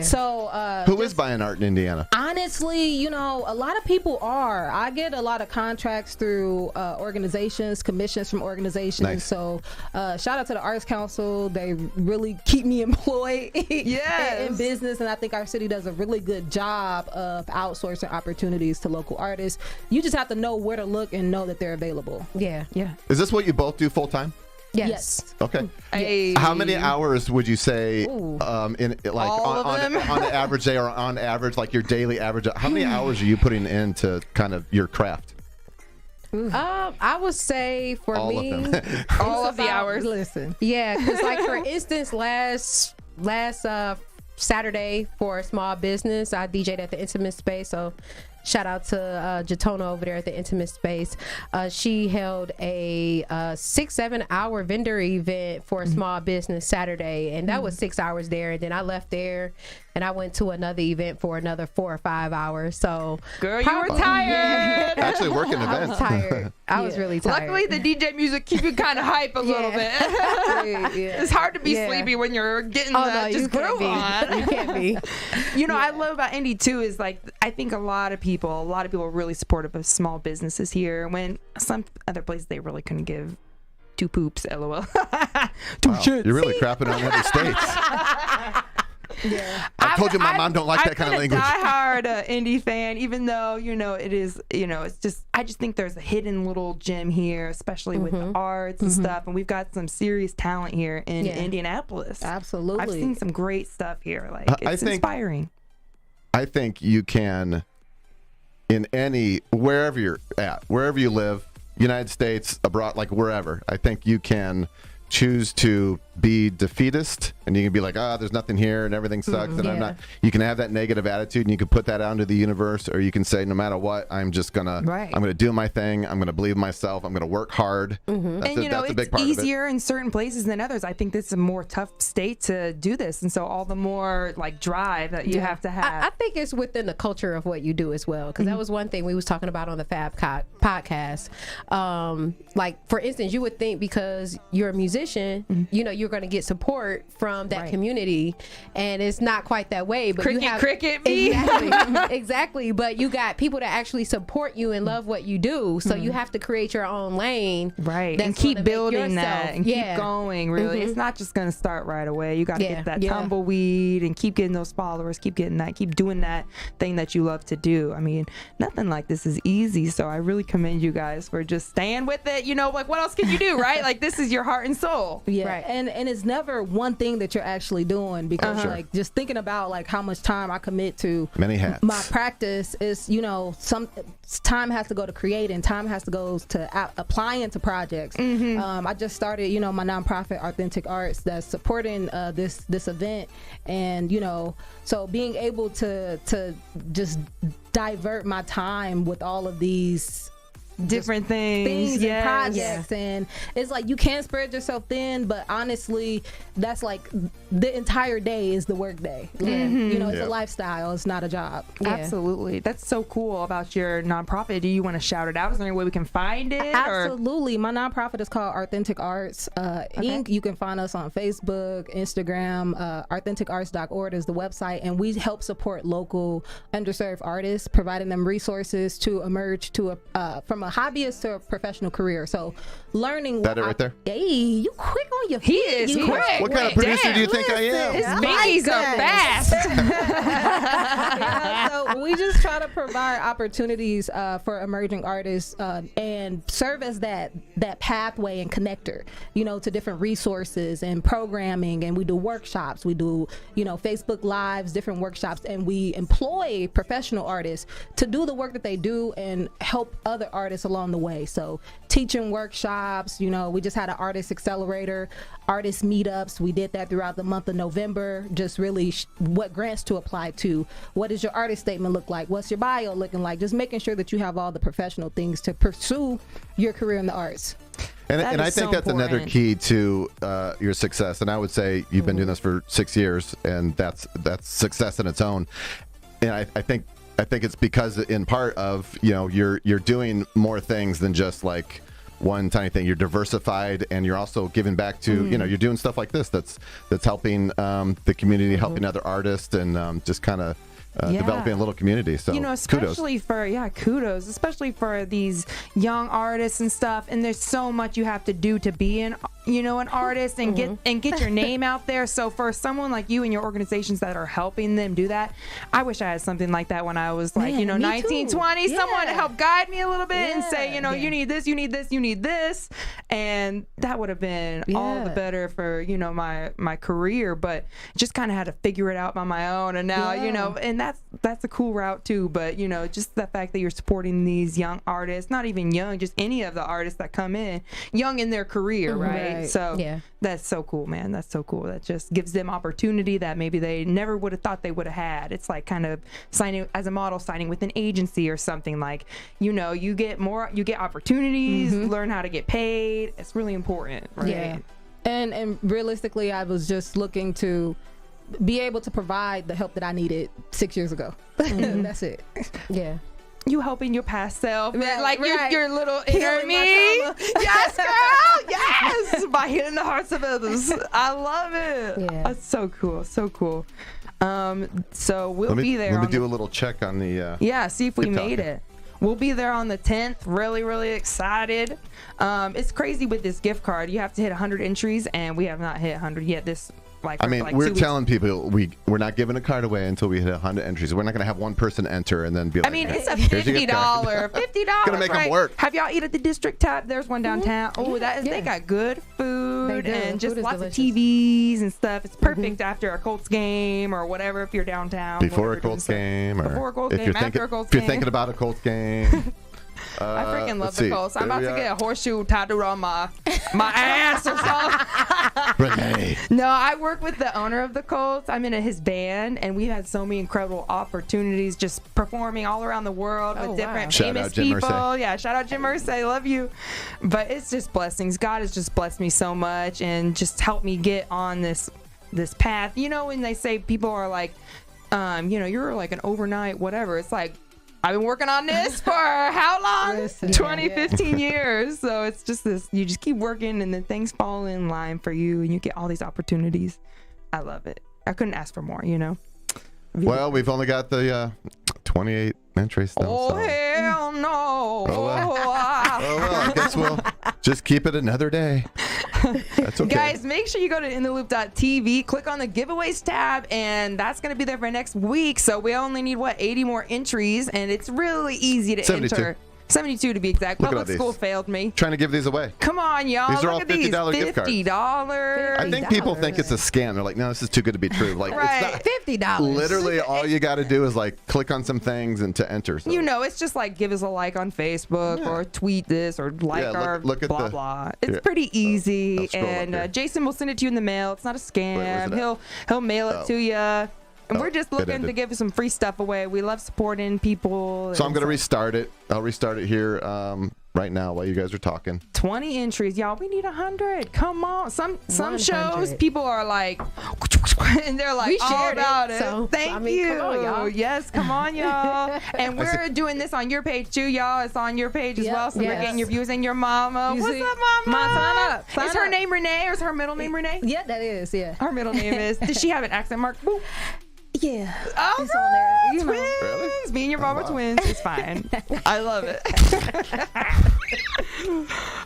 So who is buying art in Indiana? Honestly, a lot of people are. I get a lot of contracts through organizations, commissions from organizations. Nice. So shout out to the Arts Council. They really keep me employed in business, and I think our city does a really good job of outsourcing opportunities to local artists. You just have to know where to look and know that they're available. Yeah. Is this what you both do full time? Yes. Okay. Hey. How many hours would you say in like on the average day, or on average, like your daily average? How many hours are you putting into kind of your craft? I would say for all me, of them. All of the hours. Listen. Yeah, because like for instance, last Saturday for a small business. I DJ'd at the Intimate Space, so shout out to Jatona over there at the Intimate Space. She held a 6-7 hour vendor event for a small business Saturday, and that was 6 hours there. And then I left there and I went to another event for another 4 or 5 hours. So, girl, you were tired. Actually, working events. I was tired. I was really tired. Luckily, the DJ music keep you kind of hype a little bit. It's hard to be sleepy when you're getting just groove on. You can't be. You know, I love about Indy too is like I think a lot of people are really supportive of small businesses here. When some other places they really couldn't give two poops. LOL. Two shits. You're really crapping on other states. Yeah. I told you my mom don't like that kind of language. I'm a diehard indie fan, even though it is, it's just I just think there's a hidden little gem here, especially with the arts and stuff, and we've got some serious talent here in Indianapolis. Absolutely, I've seen some great stuff here. Like it's inspiring. I think you can, in wherever you're at, wherever you live, United States, abroad, like wherever. I think you can choose to be defeatist, and you can be like, there's nothing here and everything sucks, and I'm not. You can have that negative attitude and you can put that out into the universe, or you can say, no matter what, I'm just gonna I'm gonna do my thing, I'm gonna believe in myself, I'm gonna work hard. That's a big part it's of it. easier in certain places than others. I think this is a more tough state to do this, and so all the more like drive that you have to have. I think it's within the culture of what you do as well, because that was one thing we was talking about on the Fab podcast. Like for instance, you would think because you're a musician, you're going to get support from that community, and it's not quite that way. But cricket, exactly. But you got people that actually support you and love what you do, so you have to create your own lane, and keep building that and keep going. Really, it's not just going to start right away. You got to get that tumbleweed and keep getting those followers, keep doing that thing that you love to do. I mean, nothing like this is easy, so I really commend you guys for just staying with it. Like what else can you do, right? Like this is your heart and soul. And it's never one thing that you're actually doing, because like just thinking about like how much time I commit to many hats. My practice is some time has to go to creating, time has to go to applying to projects. I just started my nonprofit Authentic Arts that's supporting this event, and so being able to just divert my time with all of these different things and projects, and it's like you can spread yourself thin, but honestly that's like the entire day is the work day. It's a lifestyle, it's not a job. Absolutely. That's so cool about your nonprofit. Do you want to shout it out? Is there any way we can find it? Absolutely. My nonprofit is called Authentic Arts Inc. You can find us on Facebook, Instagram. AuthenticArts.org is the website, and we help support local underserved artists, providing them resources to emerge to from a hobbyist to a professional career. So learning that right there. Hey, you quick on your feet. He is quick. What kind of producer do you think I am? His fingers are fast. So we just try to provide opportunities for emerging artists and serve as that pathway and connector, to different resources and programming. And we do workshops, we do Facebook Lives, different workshops, and we employ professional artists to do the work that they do and help other artists along the way. So teaching workshops, we just had an artist accelerator, artist meetups. We did that throughout the month of November, just really what grants to apply to, what does your artist statement look like, what's your bio looking like, just making sure that you have all the professional things to pursue your career in the arts. And I think that's another key to your success. And I would say you've been doing this for 6 years, and that's success in its own. And I think it's because in part of you're doing more things than just like one tiny thing. You're diversified, and you're also giving back to you're doing stuff like this that's helping the community, helping other artists, and just kind of developing a little community. So especially kudos, especially for these young artists and stuff. And there's so much you have to do to be an artist and get your name out there. So for someone like you and your organizations that are helping them do that, I wish I had something like that when I was like 19, 20. Someone to help guide me a little bit and say, you need this, you need this, you need this, and that would have been all the better for my career. But just kind of had to figure it out by my own. And now and that's a cool route too. But just the fact that you're supporting these young artists, not even young, just any of the artists that come in young in their career, right? Right. So that's so cool, man. That's so cool. That just gives them opportunity that maybe they never would have thought they would have had. It's like kind of signing as a model, signing with an agency or something. Like, you know, you get opportunities, learn how to get paid. It's really important, right? Yeah. And realistically, I was just looking to be able to provide the help that I needed 6 years ago. That's it. Yeah. You helping your past self, Right, like right. your little inner Healing me. my trauma. Yes, girl. Yes, by hitting the hearts of others. I love it. Yeah. That's so cool. So cool. So we'll be there. Let me do a little check on the. See if we TikTok. made it. We'll be there on the 10th. Really, really excited. It's crazy with this gift card. You have to hit 100 entries, and we have not hit 100 yet. We're telling people we're not giving a card away until we hit 100 entries. We're not going to have one person enter and then be like, it's a "Here's your $50, gift card." $50. Gonna make 'em right? work. Have y'all eat at the District Tap? There's one downtown. Oh, they got good food They do. and just Food is lots delicious. of TVs and stuff. It's perfect after a Colts game or whatever if you're downtown. Before a whatever, doing Colts stuff. game, or Before a Colts if game, you're after thinking, a Colts if you're game. thinking about a Colts game. I freaking love let's the see. Colts. I'm There about we to are. get a horseshoe tattooed on my ass or something. Renee. No, I work with the owner of the Colts. I'm in his band, and we've had so many incredible opportunities just performing all around the world with different Shout famous out Jim people. Irsay. Yeah, shout out Jim Irsay. Love you. But it's just blessings. God has just blessed me so much and just helped me get on this path. You know, when they say people are like, you're like an overnight whatever. It's like, I've been working on this for how long? 15 years. So it's just this, you just keep working and then things fall in line for you and you get all these opportunities. I love it. I couldn't ask for more, you know? Well, we've only got the 28 entries still. Oh, so. hell no. Oh, well, I guess we'll just keep it another day. That's okay. Guys, make sure you go to intheloop.tv, click on the giveaways tab, and that's going to be there for next week. So we only need, 80 more entries, and it's really easy to 72. enter. 72 to be exact. Look at all Public school these. failed me. Trying to give these away. Come on, y'all. These are Look all at these. $50 gift cards. $50. I think people think it's a scam. They're like, no, this is too good to be true. Like, Right. it's not. $50. Literally, all you got to do is click on some things and to enter. So. You know, it's just like give us a like on Facebook or tweet this or like our look at blah, the- blah. It's here. pretty easy. I'll scroll up And here. Jason will send it to you in the mail. It's not a scam. Where's it at? He'll mail it to you. And we're just it looking ended. to give some free stuff away. We love supporting people. So I'm and going to restart it. I'll restart it here right now while you guys are talking. 20 entries, y'all. We need 100. Come on. Some 100. shows people are like, and they're like We all shared it, about it. so, Thank I mean, you. come on, y'all. Yes, come on, y'all. And we're doing this on your page too, y'all. It's on your page as Yep, well. So we're yes. getting your views and your mama. You What's see- up, mama? Ma, sign up, sign Is her up. name Renee or is her middle name Renee? Yeah, that is. Yeah. Her middle name is. Does she have an accent mark? Boop. Yeah. Oh, It's on there. You know. twins. Me and your mama twins. It's fine. I love it.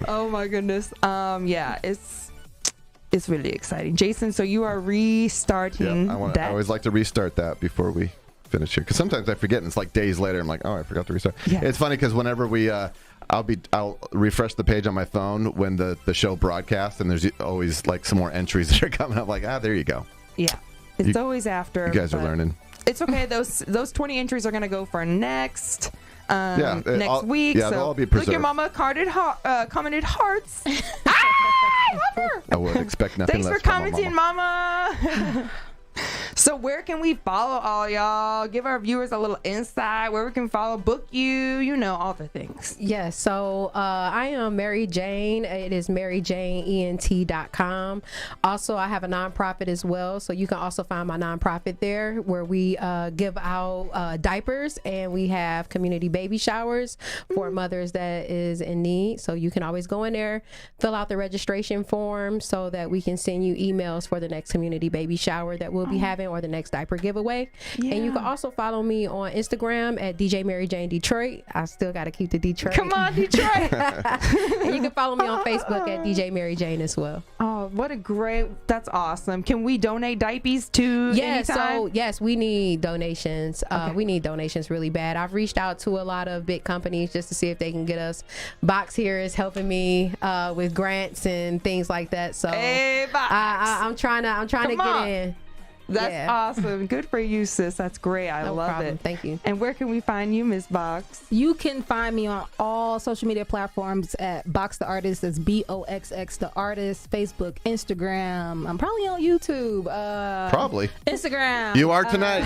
Oh my goodness. Yeah, it's really exciting. Jason, so you are restarting I that. always like to restart that before we finish here because sometimes I forget and it's like days later. I'm like, oh, I forgot to restart. Yeah. It's funny because whenever we, I'll refresh the page on my phone when the show broadcasts and there's always like some more entries that are coming up. Like, there you go. Yeah. It's always after. You guys are but learning. It's okay. Those 20 entries are going to go for next all- week. yeah, so they'll all be look, your preserved. mama commented hearts. I would expect nothing Thanks less for from my commenting, mama. So where can we follow all y'all? Give our viewers a little insight where we can follow, book you, all the things. Yes, so I am Mary Jane. It is maryjaneent.com. Also, I have a nonprofit as well, so you can also find my nonprofit there where we give out diapers and we have community baby showers for mothers that is in need. So you can always go in there, fill out the registration form so that we can send you emails for the next community baby shower that we'll be having or the next diaper giveaway. And you can also follow me on Instagram at DJ Mary Jane Detroit. I still got to keep the Detroit. Come on, Detroit. And you can follow me on Facebook at DJ Mary Jane as well. Oh, that's awesome. Can we donate diapers to anytime? Yes, we need donations. We need donations really bad. I've reached out to a lot of big companies just to see if they can get us. Box here is helping me with grants and things like that. So hey, Box. I'm trying to get in. That's awesome. Good for you, sis. That's great. I love it. Thank you. And where can we find you, Miss Box? You can find me on all social media platforms at Box the Artist. That's BOXX the Artist. Facebook, Instagram. I'm probably on YouTube. Probably. Instagram. You are tonight.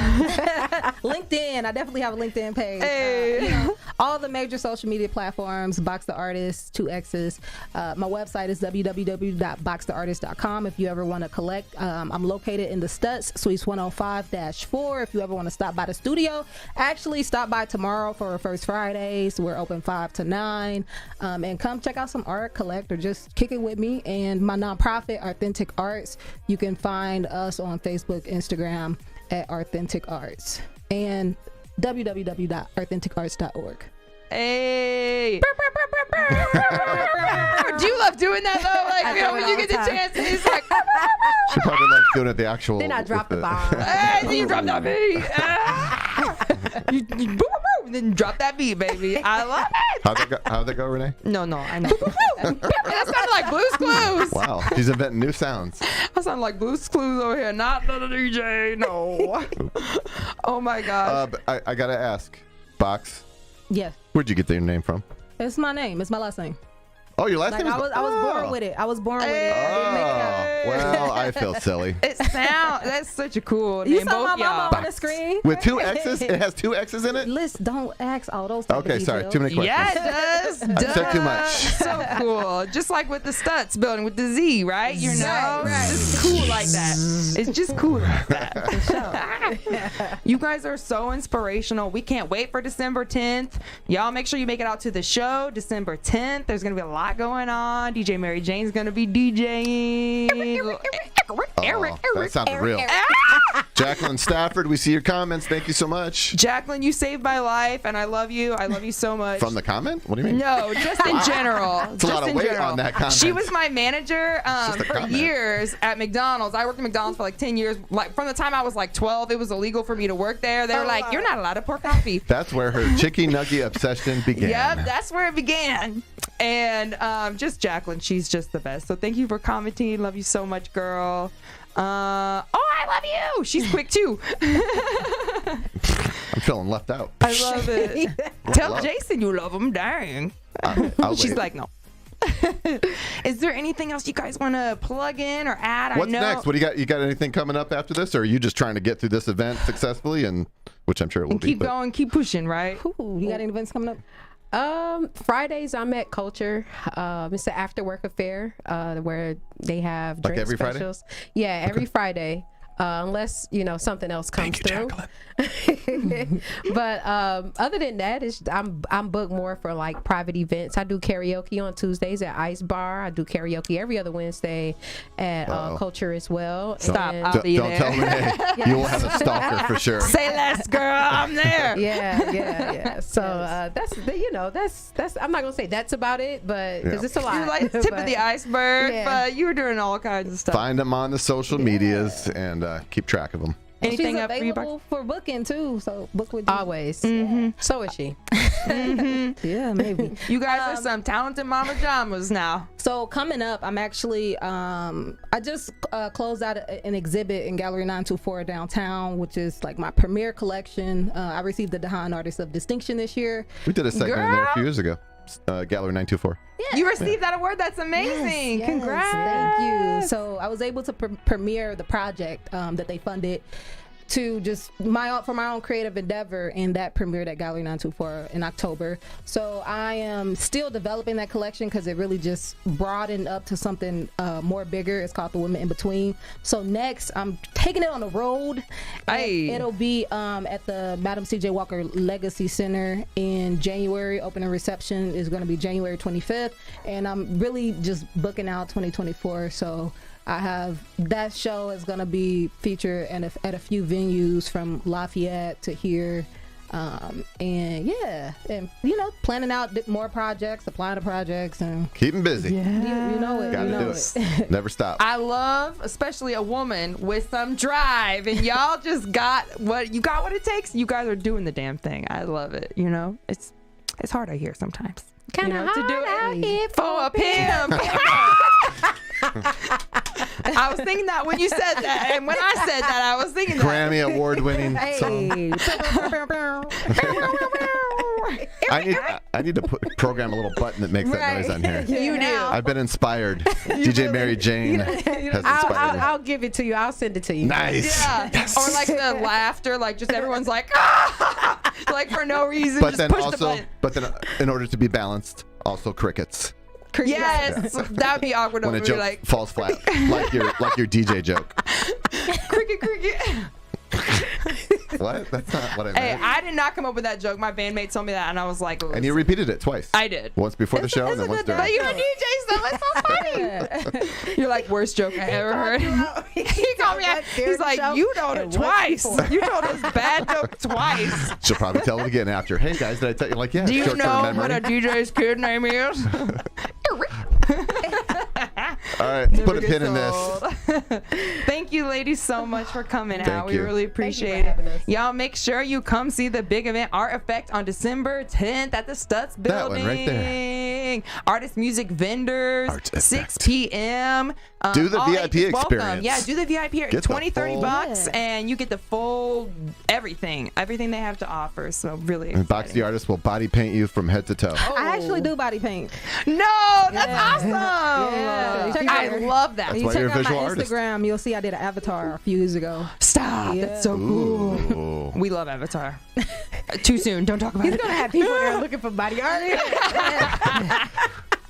LinkedIn. I definitely have a LinkedIn page. Hey. All the major social media platforms. Box the Artist, 2 X's. My website is www.boxtheartist.com. If you ever want to collect, I'm located in the Stutz, Suites 105-4. If you ever want to stop by the studio, actually stop by tomorrow for First Fridays. We're open 5 to 9. And come check out some art, collect, or just kick it with me. And my nonprofit, Authentic Arts, you can find us on Facebook, Instagram at Authentic Arts, and www.authenticarts.org. Hey. Do you love doing that though? Like, when you get the chance, it's like. She probably loves doing it the actual. Then I drop the bomb. Hey, you drop that beat. Then drop that beat, baby. I love it. How'd that go, Renee? No, I know. That sounded like Blue's Clues. Wow, she's inventing new sounds. I sound like Blue's Clues over here, not the DJ. No. Oh my gosh. But I gotta ask, Box. Yes. Where'd you get your name from? It's my name. It's my last name. Oh, your last name? I was born with it. I was born with it. I didn't make it up. Well, I feel silly. That's such a cool You name. saw Both my mama y'all. on the screen. With 2 X's? It has 2 X's in it? Listen, don't ask all those type Okay, of sorry. details. Too many questions. Yeah, it does. I said too much. So cool. Just like with the Stutz building with the Z, right? You know? Right. It's cool like that. It's just cool like that. You guys are so inspirational. We can't wait for December 10th. Y'all make sure you make it out to the show December 10th. There's going to be a lot going on. DJ Mary Jane's going to be DJing. That sounded real. Jacqueline Stafford, we see your comments. Thank you so much. Jacqueline, you saved my life, and I love you. I love you so much. From the comment? What do you mean? No, just in general. It's a lot of weight on that comment. She was my manager for comment. years at McDonald's. I worked at McDonald's for like 10 years. Like from the time I was like 12, it was illegal for me to work there. They were like, "You're not allowed to pour coffee." That's where her chicken nugget obsession began. Yep, that's where it began. And just Jacqueline, she's just the best. So thank you for commenting. Love you so much, girl. I love you. She's quick too. I'm feeling left out. I love it. Tell Jason you love him. Dang. She's wait. like, no. Is there anything else you guys want to plug in or add? What's next? What do you got? You got anything coming up after this, or are you just trying to get through this event successfully, and which I'm sure it will be. Keep going, keep pushing, right? Ooh, you got any events coming up? Fridays I'm at Culture. It's an after work affair where they have drink every Friday? specials. Yeah, every Friday. Unless something else comes through. But other than that, I'm booked more for like private events. I do karaoke on Tuesdays at Ice Bar. I do karaoke every other Wednesday at Culture as well. Stop! And I'll be Don't there. tell me. You will have a stalker for sure. Say less, girl. I'm there. Yeah. So that's I'm not gonna say that's about it, but because it's a lot. You're like tip of the iceberg, but you were doing all kinds of stuff. Find them on the social medias and keep track of them. Anything She's up for you, available for booking too, so book with you. Always. So is she. Yeah, maybe. You guys are some talented mama jamas now. So coming up, I'm actually I just closed out an exhibit in Gallery 924 downtown, which is like my premiere collection. I received the Dehan Artist of Distinction this year. We did a segment in there a few years ago. Gallery 924. Yeah. You received that award. That's amazing. Yes, Congrats. Thank you. So I was able to premiere the project that they funded to just for my own creative endeavor, and that premiered at Gallery 924 in October. So I am still developing that collection because it really just broadened up to something more bigger. It's called The Women in Between. So next I'm taking it on the road. It'll be at the Madam C.J. Walker Legacy Center in January. Opening reception is going to be January 25th, and I'm really just booking out 2024. So I have that show is going to be featured at a few venues from Lafayette to here. And planning out more projects, applying to projects, and keep them busy. Yeah. You know it. Gotta you know do it. Never stop. I love, especially a woman with some drive, and y'all just got what it takes. You guys are doing the damn thing. I love it. It's hard out here sometimes. Kind of hard to do out it here for a pimp. I was thinking that when you said that, and when I said that, I was thinking that. Grammy award-winning song. I need to program a little button that makes that noise on here. You do. I've been inspired. DJ Mary Jane has inspired me. I'll give it to you. I'll send it to you. Nice. Yeah. Yes. Or like the laughter, like just everyone's like, ah! Like for no reason. But just then push the also, button. but then in order to be balanced, also crickets. Yes, that would be awkward. When a over joke like falls flat, like your DJ joke. cricket. What? That's not what I meant. Hey, I did not come up with that joke. My bandmate told me that, and I was like, And you repeated it twice. I did. Once before the show, and then once during. But you're a DJ, so it's so funny. You're like, worst joke I ever heard. He called me out. He's like, you told it twice. You told us bad joke twice. She'll probably tell it again after. Hey guys, did I tell you? Like, yeah. Do you short-term know memory. what a DJ's kid name is? All right, let's put a pin in this. Thank you, ladies, so much for coming Thank out. We you. really appreciate it. Y'all make sure you come see the big event, Art Effect, on December 10th at the Stutz That Building. one right there. Artist music vendors, Art 6 p.m. Do the all VIP ages welcome. experience. Yeah, do the VIP. Get the 20, 30 full- bucks, and you get the full everything they have to offer. So really And Box the Artist will body paint you from head to toe. I actually do body paint. No, that's awesome. Yeah. I love that. That's You why check you're a out visual my artist. Instagram, you'll see I did an avatar a few years ago. Stop. Yeah. That's so cool. Ooh. We love Avatar. Too soon. Don't talk about He's it. gonna have people there looking for body art.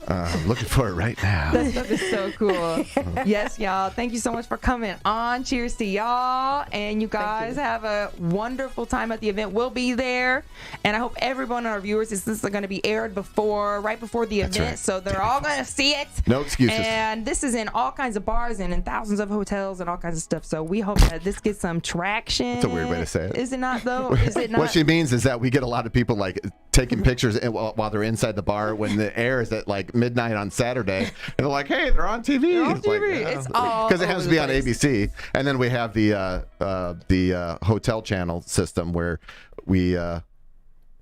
I'm looking for it right now. That stuff is so cool. Yes, y'all. Thank you so much for coming on. Cheers to y'all. And you guys have a wonderful time at the event. We'll be there. And I hope everyone, our viewers, this is going to be aired right before the That's event. right. So they're all going to see it. No excuses. And this is in all kinds of bars and in thousands of hotels and all kinds of stuff. So we hope that this gets some traction. That's a weird way to say it. Is it not, though? Is it not? What she means is that we get a lot of people like taking pictures while they're inside the bar when the air is at like midnight on Saturday, and they're like, "Hey, they're on TV." They're on It's like, TV. yeah. It's all because it has to over be the on place. ABC, and then we have the hotel channel system where we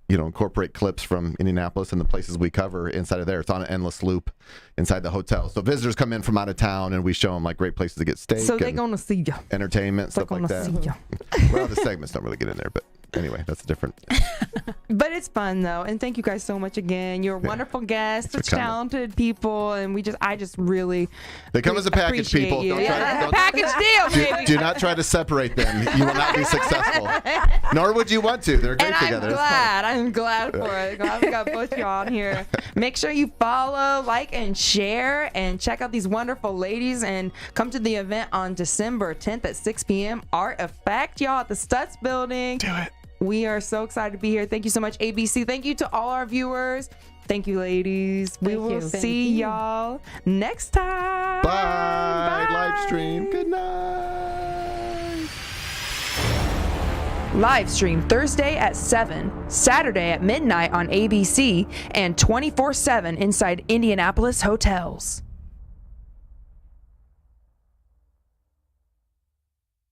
incorporate clips from Indianapolis and the places we cover inside of there. It's on an endless loop inside the hotel. So visitors come in from out of town, and we show them like great places to get steak. So they're and going to see you. entertainment, They're stuff like gonna that. see ya. Well, the segments don't really get in there, but anyway, that's a different. But it's fun though, and thank you guys so much again. You're wonderful guests, Thanks such for coming. talented people, and I just really They come as a package, appreciate people. you. Don't try Yeah, to, package deal, baby. do not try to separate them. You will not be successful. Nor would you want to. They're great And together. I'm glad for it. Glad we got both you on here. Make sure you follow, like, and share, and check out these wonderful ladies, and come to the event on December 10th at 6 p.m. Art Effect, y'all, at the Stutz Building. Do it. We are so excited to be here. Thank you so much, ABC. Thank you to all our viewers. Thank you, ladies. We will see y'all next time. Bye. Live stream. Good night. Live stream Thursday at 7, Saturday at midnight on ABC, and 24/7 inside Indianapolis hotels.